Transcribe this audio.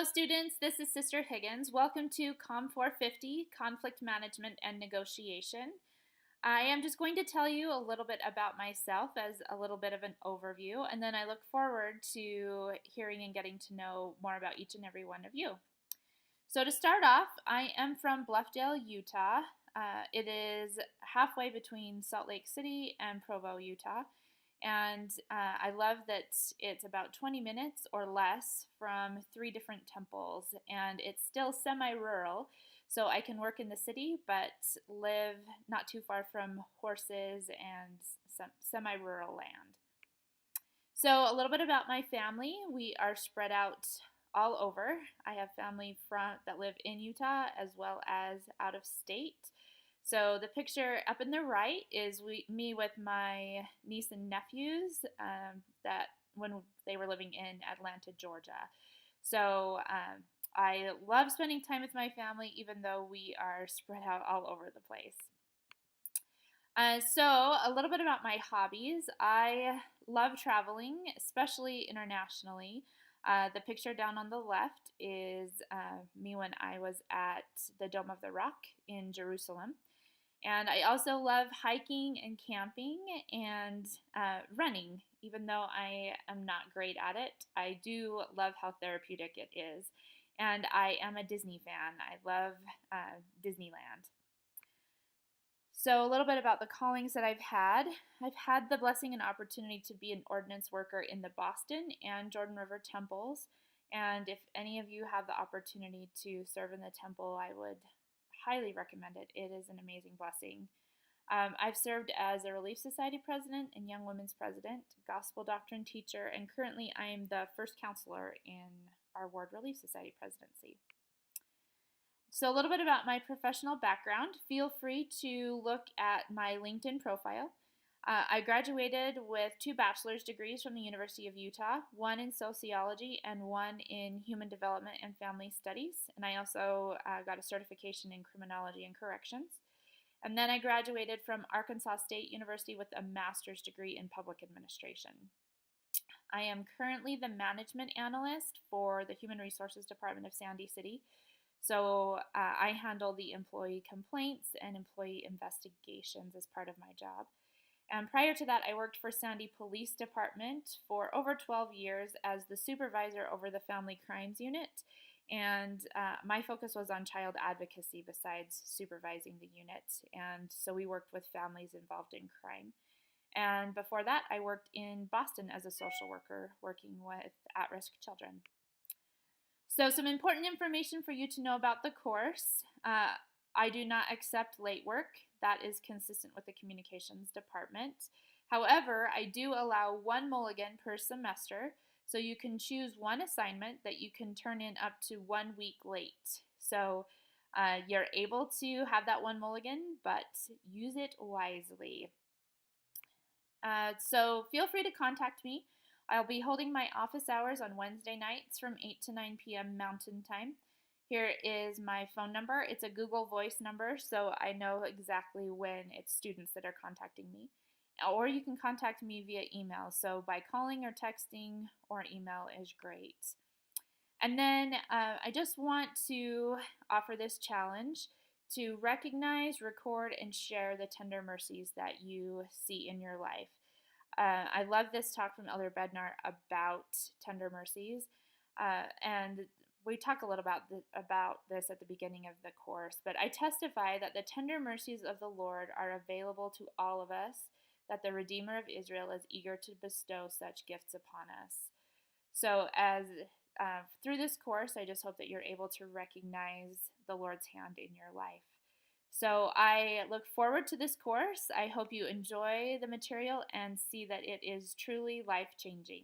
students, this is Sister Higgins. Welcome to COMM 450, Conflict Management and Negotiation. I am just going to tell you a little bit about myself as a little bit of an overview, and then I look forward to hearing and getting to know more about each and every one of you. So to start off, I am from Bluffdale, Utah. It is halfway between Salt Lake City and Provo, Utah. And I love that it's about 20 minutes or less from 3 different temples, and it's still semi-rural, so I can work in the city but live not too far from horses and some semi-rural land. So a little bit about my family. We are spread out all over. I have family that live in Utah as well as out of state. So the picture up in the right is me with my niece and nephews that when they were living in Atlanta, Georgia. So I love spending time with my family, even though we are spread out all over the place. So a little bit about my hobbies. I love traveling, especially internationally. The picture down on the left is me when I was at the Dome of the Rock in Jerusalem. And I also love hiking and camping and running. Even though I am not great at it, I do love how therapeutic it is. And I am a Disney fan. I love Disneyland. So a little bit about the callings that I've had. I've had the blessing and opportunity to be an ordinance worker in the Boston and Jordan River temples. And if any of you have the opportunity to serve in the temple, I would highly recommend it. It is an amazing blessing. I've served as a Relief Society president and Young Women's president, gospel doctrine teacher, and currently I am the first counselor in our Ward Relief Society presidency. So a little bit about my professional background. Feel free to look at my LinkedIn profile. I graduated with 2 bachelor's degrees from the University of Utah, one in sociology and one in human development and family studies. And I also got a certification in criminology and corrections. And then I graduated from Arkansas State University with a master's degree in public administration. I am currently the management analyst for the Human Resources Department of Sandy City. So I handle the employee complaints and employee investigations as part of my job. And prior to that, I worked for Sandy Police Department for over 12 years as the supervisor over the Family Crimes Unit. And my focus was on child advocacy besides supervising the unit. And so we worked with families involved in crime. And before that, I worked in Boston as a social worker working with at-risk children. So some important information for you to know about the course. I do not accept late work. That is consistent with the communications department. However, I do allow 1 mulligan per semester, so you can choose one assignment that you can turn in up to 1 week late. So you're able to have that 1 mulligan, but use it wisely. So feel free to contact me. I'll be holding my office hours on Wednesday nights from 8 to 9 p.m. Mountain Time. Here is my phone number. It's a Google Voice number, so I know exactly when it's students that are contacting me. Or you can contact me via email. So by calling or texting or email is great. And then I just want to offer this challenge to recognize, record, and share the tender mercies that you see in your life. I love this talk from Elder Bednar about tender mercies, and we talk a little about this at the beginning of the course, but I testify that the tender mercies of the Lord are available to all of us, that the Redeemer of Israel is eager to bestow such gifts upon us. So as through this course, I just hope that you're able to recognize the Lord's hand in your life. So I look forward to this course. I hope you enjoy the material and see that it is truly life-changing.